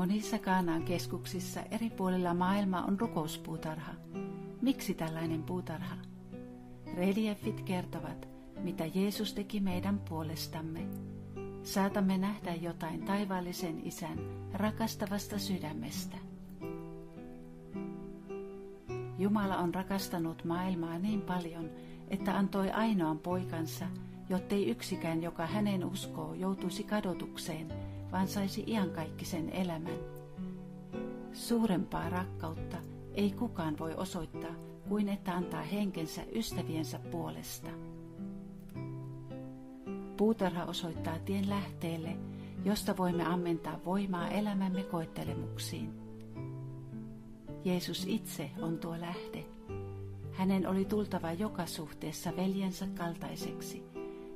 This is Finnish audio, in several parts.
Monissa Kaanaan keskuksissa eri puolilla maailmaa on rukouspuutarha. Miksi tällainen puutarha? Reliefit kertovat, mitä Jeesus teki meidän puolestamme. Saatamme nähdä jotain taivaallisen Isän rakastavasta sydämestä. Jumala on rakastanut maailmaa niin paljon, että antoi ainoan poikansa, jottei yksikään, joka hänen uskoo, joutuisi kadotukseen, vaan saisi iankaikkisen elämän. Suurempaa rakkautta ei kukaan voi osoittaa, kuin että antaa henkensä ystäviensä puolesta. Puutarha osoittaa tien lähteelle, josta voimme ammentaa voimaa elämämme koettelemuksiin. Jeesus itse on tuo lähde. Hänen oli tultava joka suhteessa veljensä kaltaiseksi,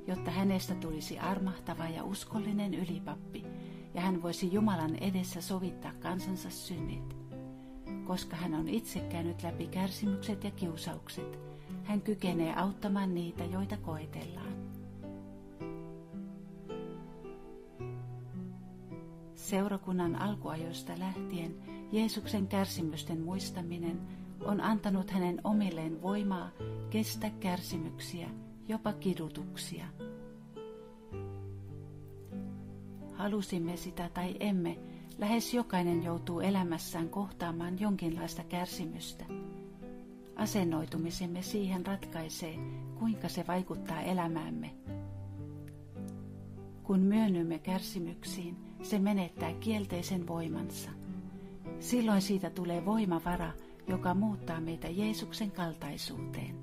jotta hänestä tulisi armahtava ja uskollinen ylipappi, ja hän voisi Jumalan edessä sovittaa kansansa synnit. Koska hän on itse käynyt läpi kärsimykset ja kiusaukset, hän kykenee auttamaan niitä, joita koetellaan. Seurakunnan alkuajoista lähtien Jeesuksen kärsimysten muistaminen on antanut hänen omilleen voimaa kestää kärsimyksiä, jopa kidutuksia. Halusimme sitä tai emme, lähes jokainen joutuu elämässään kohtaamaan jonkinlaista kärsimystä. Asennoitumisemme siihen ratkaisee, kuinka se vaikuttaa elämäämme. Kun myönnymme kärsimyksiin, se menettää kielteisen voimansa. Silloin siitä tulee voimavara, joka muuttaa meitä Jeesuksen kaltaisuuteen.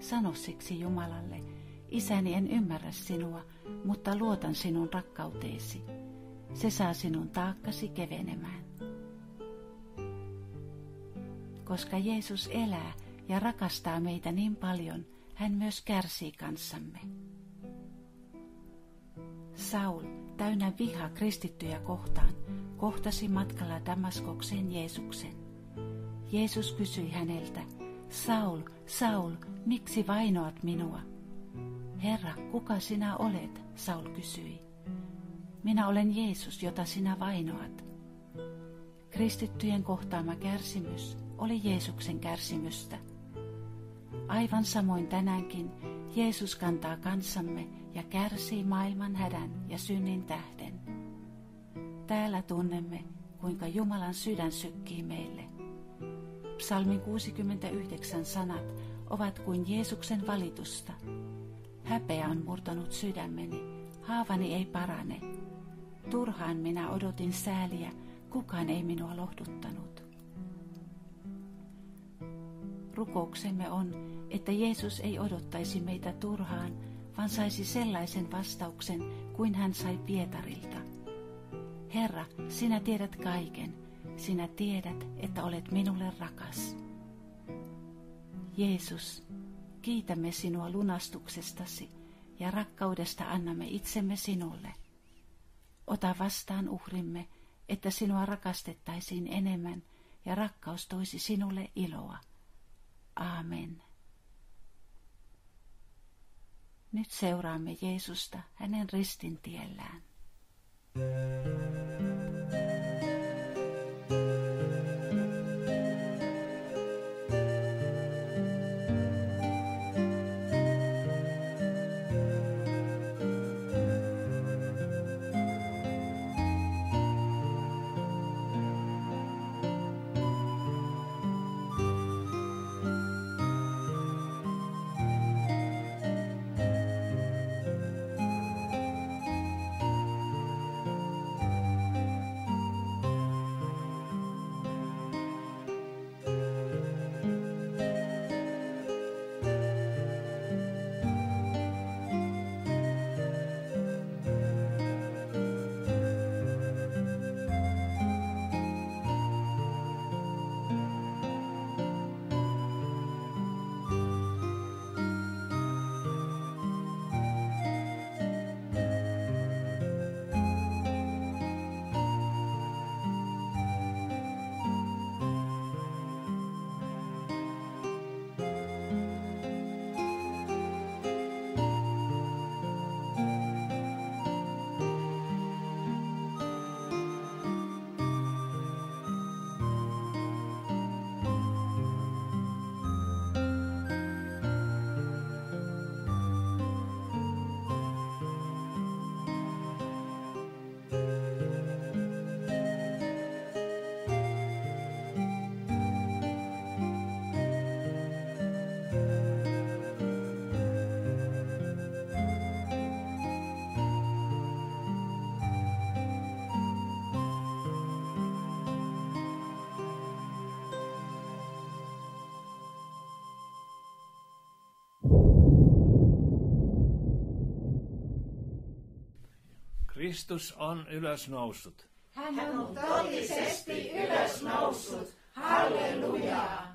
Sano siksi Jumalalle: Isäni, en ymmärrä sinua, mutta luotan sinun rakkauteesi. Se saa sinun taakkasi kevenemään. Koska Jeesus elää ja rakastaa meitä niin paljon, hän myös kärsii kanssamme. Saul, täynnä vihaa kristittyjä kohtaan, kohtasi matkalla Damaskokseen Jeesuksen. Jeesus kysyi häneltä: Saul, Saul, miksi vainoat minua? Herra, kuka sinä olet? Saul kysyi. Minä olen Jeesus, jota sinä vainoat. Kristittyjen kohtaama kärsimys oli Jeesuksen kärsimystä. Aivan samoin tänäänkin Jeesus kantaa kanssamme ja kärsii maailman hädän ja synnin tähden. Täällä tunnemme, kuinka Jumalan sydän sykkii meille. Psalmin 69 sanat ovat kuin Jeesuksen valitusta. Häpeä on murtanut sydämeni, haavani ei parane. Turhaan minä odotin sääliä, kukaan ei minua lohduttanut. Rukouksemme on, että Jeesus ei odottaisi meitä turhaan, vaan saisi sellaisen vastauksen kuin hän sai Pietarilta. Herra, sinä tiedät kaiken. Sinä tiedät, että olet minulle rakas. Jeesus, kiitämme sinua lunastuksestasi ja rakkaudesta annamme itsemme sinulle. Ota vastaan uhrimme, että sinua rakastettaisiin enemmän ja rakkaus toisi sinulle iloa. Aamen. Nyt seuraamme Jeesusta hänen ristintiellään. Kristus on ylösnoussut. Hän on totisesti ylösnoussut. Halleluja!